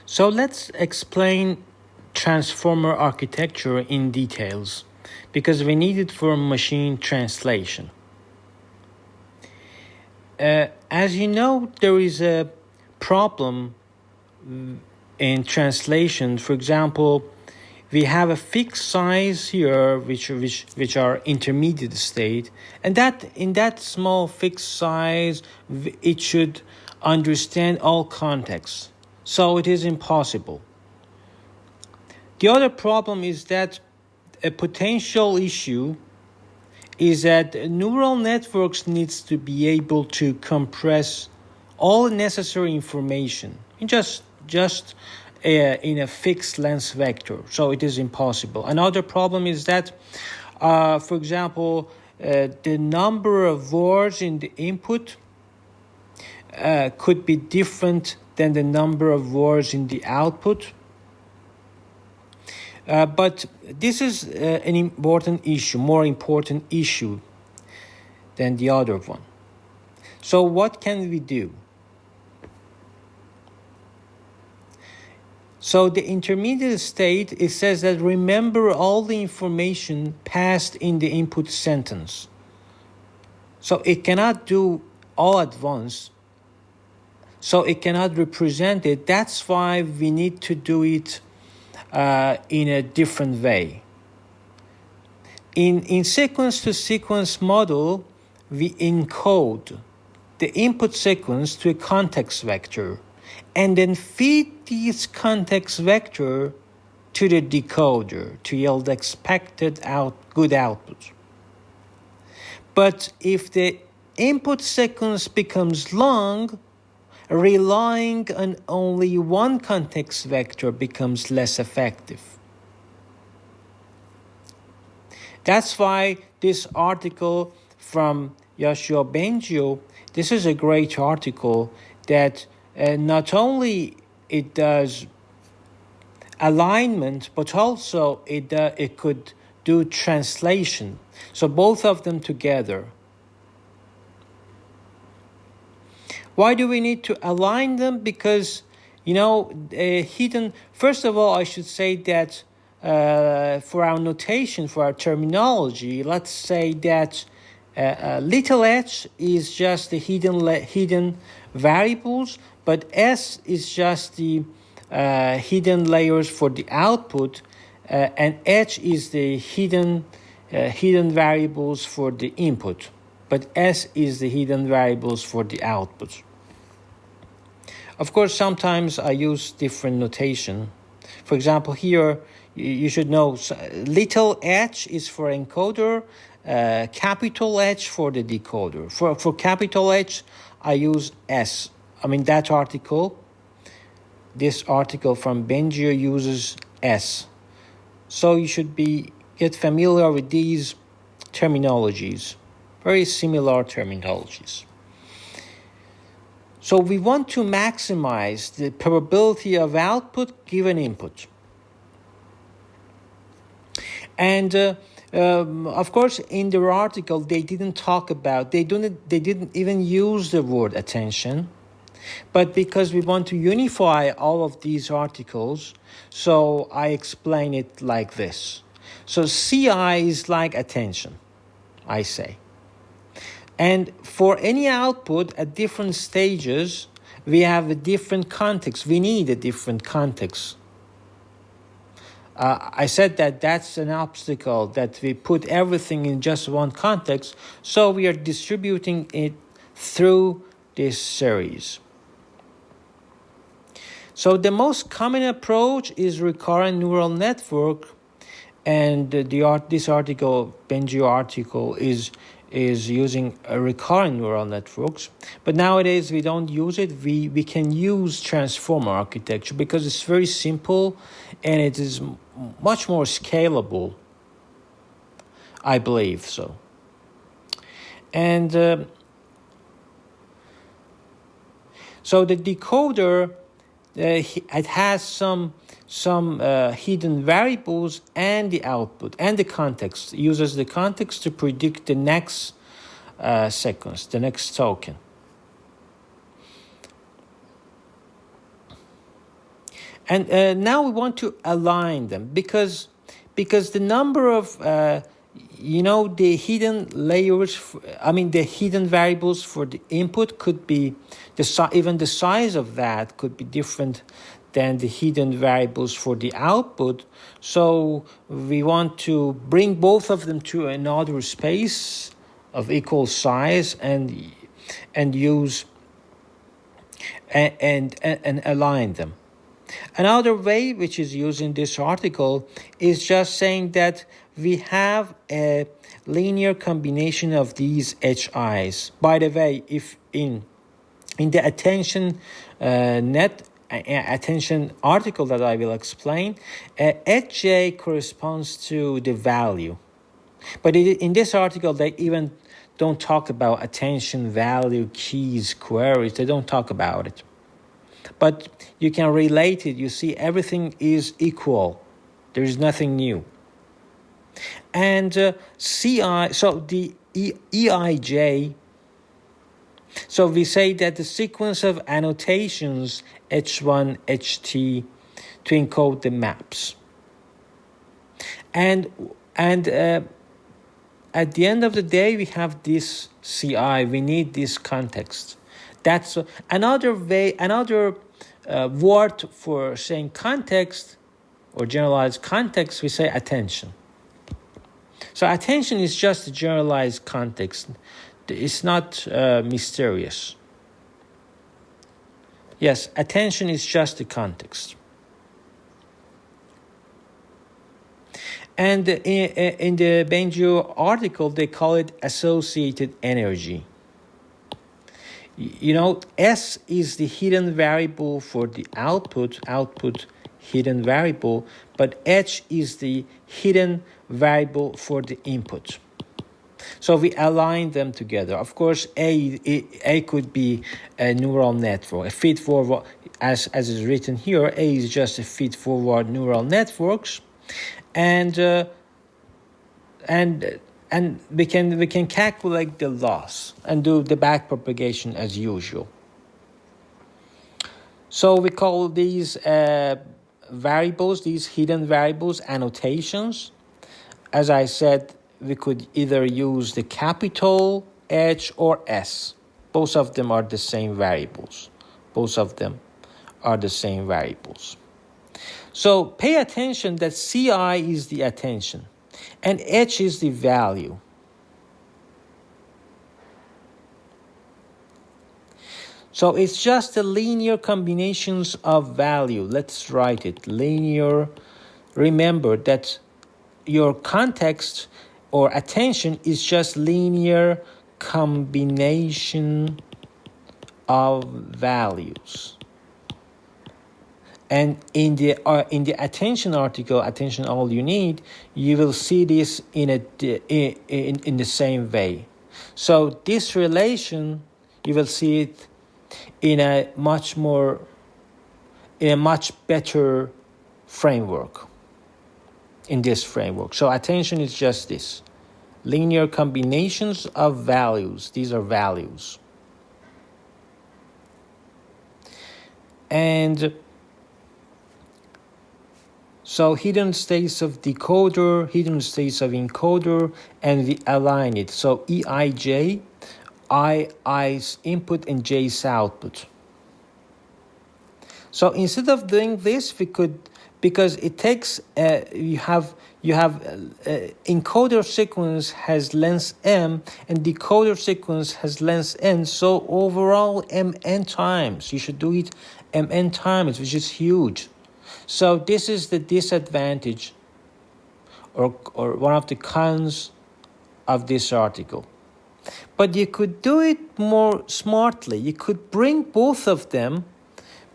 So let's explain transformer architecture in details because we need it for machine translation. As you know, there is a problem in translation. For example, we have a fixed size here, which are intermediate state, and that in that small fixed size, it should understand all contexts. So it is impossible. The other problem is that a potential issue is that neural networks needs to be able to compress all necessary information in just in a fixed length vector. So it is impossible. Another problem is that, for example, the number of words in the input could be different than the number of words in the output. But this is an important issue, more important issue than the other one. So what can we do? So the intermediate state, it says that remember all the information passed in the input sentence. So it cannot do all at once. So it cannot represent it. That's why we need to do it in a different way. In sequence-to-sequence model, we encode the input sequence to a context vector and then feed this context vector to the decoder to yield expected good output. But if the input sequence becomes long, relying on only one context vector becomes less effective. That's why this article from Yoshio Bengio, this is a great article that not only it does alignment, but also it could do translation. So both of them together. Why do we need to align them? Because, first of all, I should say that for our notation, for our terminology, let's say that little h is just the hidden variables, but s is just the hidden layers for the output, and h is the hidden variables for the input. But S is the hidden variables for the output. Of course, sometimes I use different notation. For example, here you should know little h is for encoder, capital H for the decoder. For capital H, I use S. That article, this article from Bengio uses S. So you should get familiar with these terminologies. Very similar terminologies. So we want to maximize the probability of output given input. And of course, in their article, they didn't talk about, they didn't even use the word attention. But because we want to unify all of these articles, so I explain it like this. So CI is like attention, I say. And for any output at different stages, we have a different context. We need a different context. I said that that's an obstacle, that we put everything in just one context, so we are distributing it through this series. So the most common approach is recurrent neural network, and this article, Bengio article, is using recurrent neural networks. But nowadays we don't use it. We can use transformer architecture because it's very simple and it is much more scalable, I believe so. And so the decoder, it has some hidden variables and the output and the context. It uses the context to predict the next sequence, the next token. And now we want to align them because the number of the hidden layers, the hidden variables for the input could be even the size of that could be different than the hidden variables for the output. So we want to bring both of them to another space of equal size and use and align them. Another way, which is used in this article, is just saying that we have a linear combination of these HIs. By the way, if in the attention attention article that I will explain, HJ corresponds to the value. But in this article, they even don't talk about attention, value, keys, queries. They don't talk about it. But you can relate it. You see, everything is equal. There is nothing new. And CI, so the EIJ, so we say that the sequence of annotations H1, HT to encode the maps. And at the end of the day, we have this CI. We need this context. That's another way, another word for saying context or generalized context, we say attention. So attention is just a generalized context. It's not mysterious. Yes, attention is just the context. And in the Benjo article, they call it associated energy. S is the hidden variable for the output hidden variable, but H is the hidden variable for the input. So we align them together. Of course, A could be a neural network, a feed-forward, as is written here. A is just a feed-forward neural networks, and we can calculate the loss and do the backpropagation as usual. So we call these variables, these hidden variables, annotations. As I said, we could either use the capital H or S. Both of them are the same variables. So pay attention that CI is the attention and H is the value. So it's just the linear combinations of value. Let's write it. Linear. Remember that your context or attention is just linear combination of values. And in the attention article, attention all you need, you will see this in the same way. So this relation, you will see it in a much better framework. In this framework, so attention is just this: linear combinations of values. These are values, and so hidden states of decoder, hidden states of encoder, and we align it. So EIJ, I's input and J's output. So instead of doing this, we could, because it takes you have encoder sequence has length m and decoder sequence has length n. So overall mn times. You should do it mn times, which is huge. So this is the disadvantage or one of the cons of this article. But you could do it more smartly. You could bring both of them,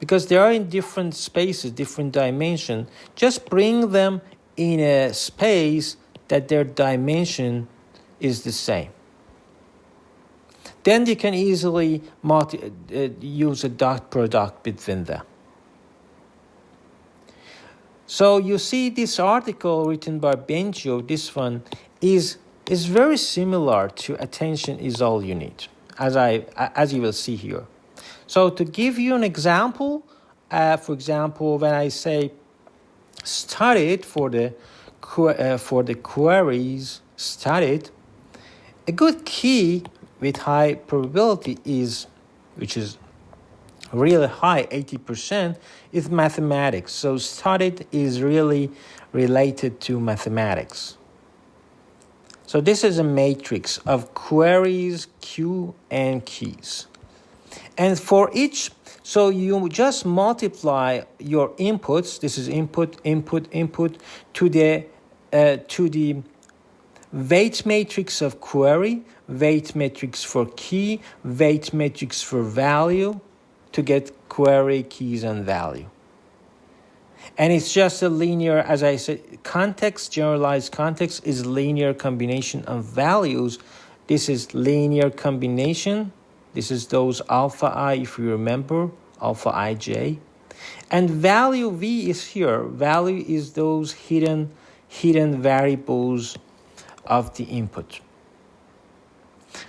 because they are in different spaces, different dimension. Just bring them in a space that their dimension is the same. Then you can easily use a dot product between them. So you see this article written by Benjo, this one, is very similar to attention is all you need, as you will see here. So to give you an example, for example, when I say studied for the queries studied, a good key with high probability is, which is really high, 80%, is mathematics. So studied is really related to mathematics. So this is a matrix of queries, Q, and keys. And for each, so you just multiply your inputs. This is input to the weight matrix of query, weight matrix for key, weight matrix for value, to get query, keys, and value. And it's just a linear, as I said, context, generalized context is linear combination of values. This is linear combination. This is those alpha I, if you remember, alpha ij. And value V is here. Value is those hidden variables of the input.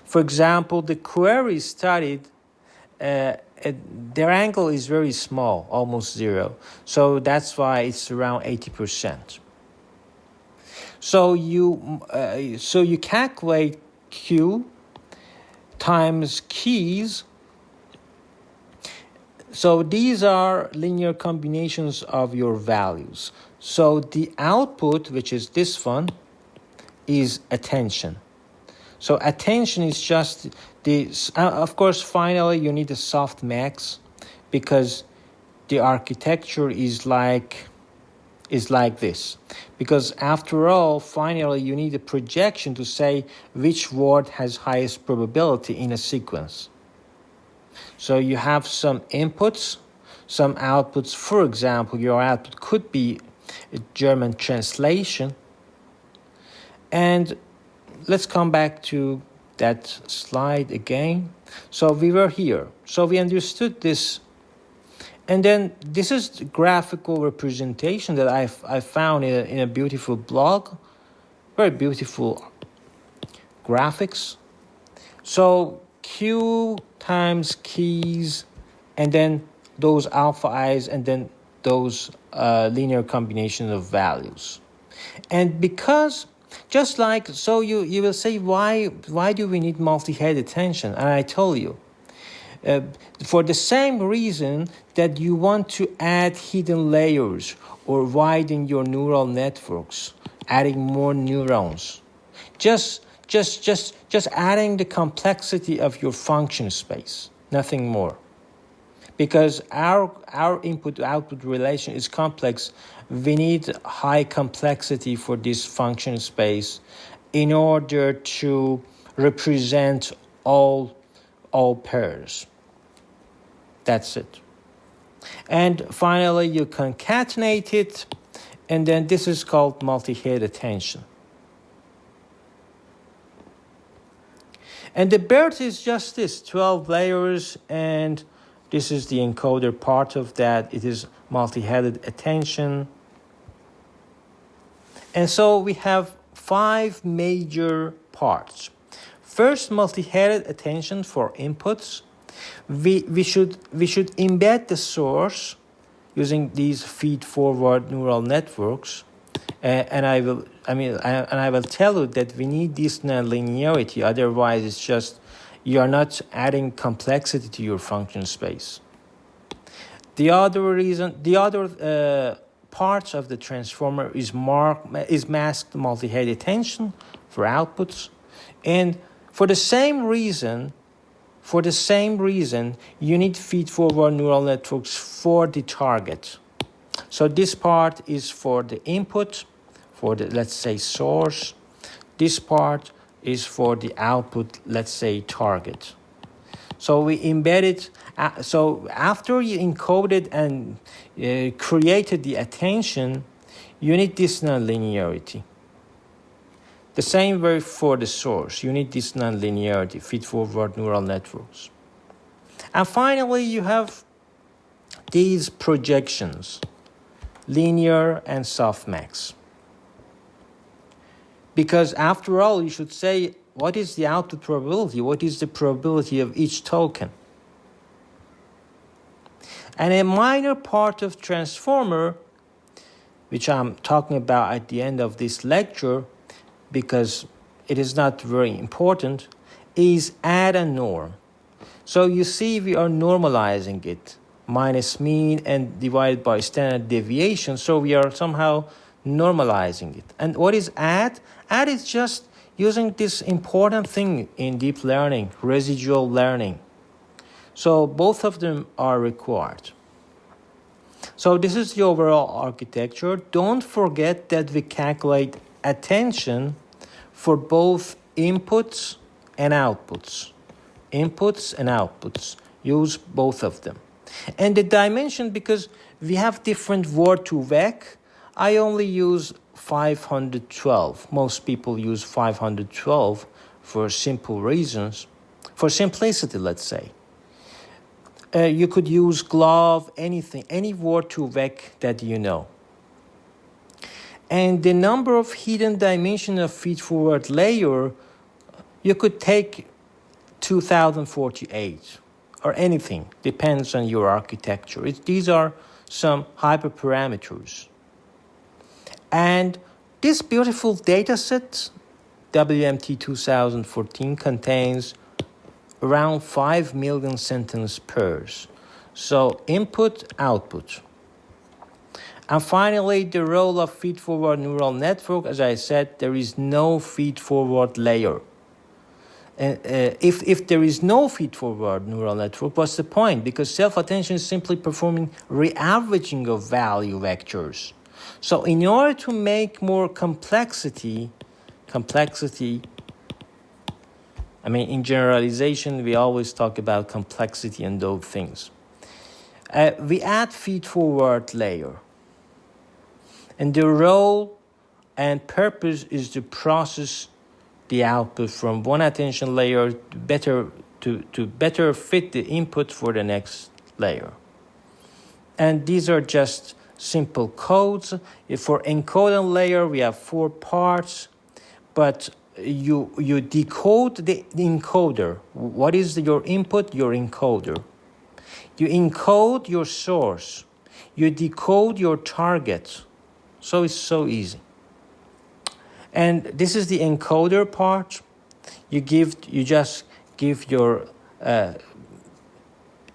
For example, the query studied, their angle is very small, almost zero. So that's why it's around 80%. So you calculate Q times keys. So these are linear combinations of your values. So the output, which is this one, is attention. So attention is just this. Of course, finally, you need a softmax because the architecture is like this. Because after all, finally, you need a projection to say which word has highest probability in a sequence. So you have some inputs, some outputs. For example, your output could be a German translation. And let's come back to that slide again. So we were here. So we understood this. And then this is the graphical representation that I found in a beautiful blog. Very beautiful graphics. So Q times keys, and then those alpha i's, and then those linear combinations of values. And because just like, so you will say, why do we need multi-head attention? And I told you, for the same reason that you want to add hidden layers or widen your neural networks, adding more neurons. Just adding the complexity of your function space, nothing more. Because our input-output relation is complex, we need high complexity for this function space in order to represent all pairs. That's it. And finally, you concatenate it, and then this is called multi-head attention. And the BERT is just this, 12 layers, and this is the encoder part of that. It is multi-headed attention. And so we have 5 major parts. First, multi-headed attention for inputs. We should embed the source using these feed-forward neural networks. And I will tell you that we need this nonlinearity. Otherwise, it's just you are not adding complexity to your function space. The other parts of the transformer is masked multi-head attention for outputs, and for the same reason, you need feed-forward neural networks for the target. So this part is for the input, for the, let's say, source. This part is for the output, let's say, target. So we embedded, so after you encoded and created the attention, you need this nonlinearity. The same way for the source, you need this nonlinearity, feed-forward neural networks. And finally, you have these projections, linear and softmax. Because after all, you should say, what is the output probability? What is the probability of each token? And a minor part of transformer, which I'm talking about at the end of this lecture because it is not very important, is add a norm. So you see we are normalizing it, minus mean and divided by standard deviation. So we are somehow normalizing it. And what is add? Add is just using this important thing in deep learning, residual learning. So both of them are required. So this is the overall architecture. Don't forget that we calculate attention for both inputs and outputs. Inputs and outputs. Use both of them. And the dimension, because we have different word to vec, I only use 512. Most people use 512 for simple reasons. For simplicity, let's say. You could use glove, anything, any word to vec that you know. And the number of hidden dimension of feed-forward layer, you could take 2048 or anything, depends on your architecture. These are some hyperparameters. And this beautiful data set, WMT 2014, contains around 5 million sentence pairs. So input, output. And finally, the role of feed-forward neural network, as I said, there is no feed-forward layer. And if there is no feed-forward neural network, what's the point? Because self-attention is simply performing re-averaging of value vectors. So in order to make more complexity, I mean, in generalization, we always talk about complexity and those things. We add feed-forward layer. And the role and purpose is to process the output from one attention layer to better fit the input for the next layer. And these are just simple codes. For encoding layer, we have 4 parts, but you decode the encoder. What is your input? Your encoder. You encode your source. You decode your target. So it's so easy. And this is the encoder part. You just give your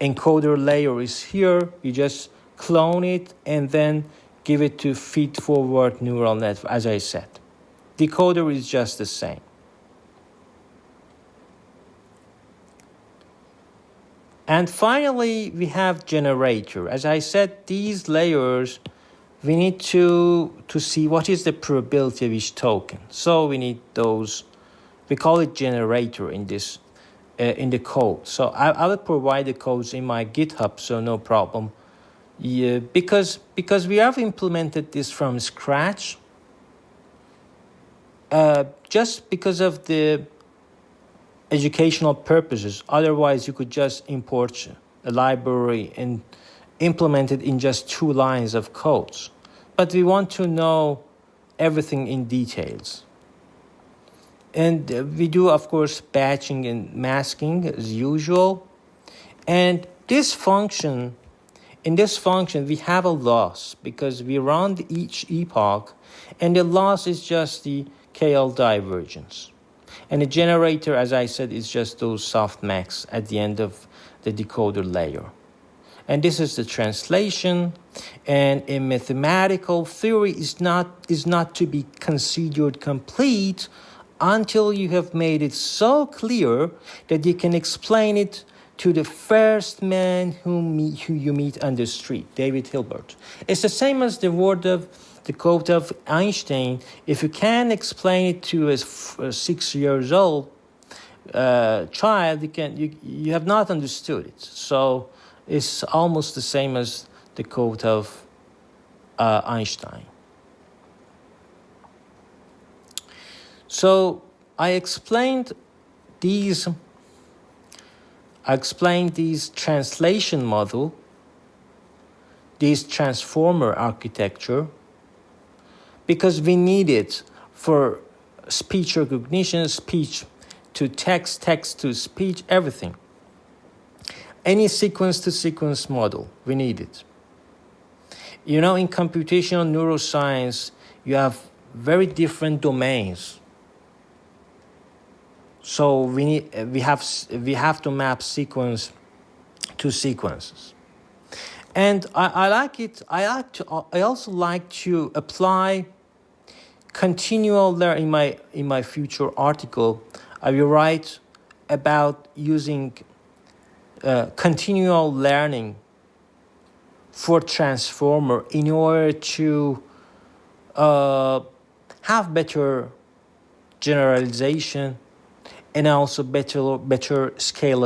encoder layer is here. You just clone it and then give it to feed-forward neural network, as I said. Decoder is just the same. And finally, we have generator. As I said, these layers, we need to see what is the probability of each token. So we need those, we call it generator in this, in the code. So I will provide the codes in my GitHub, so no problem. Yeah, because we have implemented this from scratch, just because of the educational purposes. Otherwise, you could just import a library and implement it in just 2 lines of codes. But we want to know everything in details. And we do, of course, batching and masking as usual. And this function, in this function, we have a loss because we run each epoch, and the loss is just the KL divergence. And the generator, as I said, is just those softmax at the end of the decoder layer. And this is the translation. And a mathematical theory is not to be considered complete until you have made it so clear that you can explain it to the first man who you meet on the street, David Hilbert. It's the same as the quote of Einstein. If you can't explain it to a 6 years old child, you have not understood it. So it's almost the same as the quote of Einstein. So I explained these translation model, this transformer architecture, because we need it for speech recognition, speech to text, text to speech, everything. any sequence-to-sequence model. We need it. You know, in computational neuroscience, you have very different domains. So we have to map sequence to sequences. And I like it. I also like to apply continual learning. In my future article, I will write about using continual learning for transformer in order to have better generalization and also better scalability.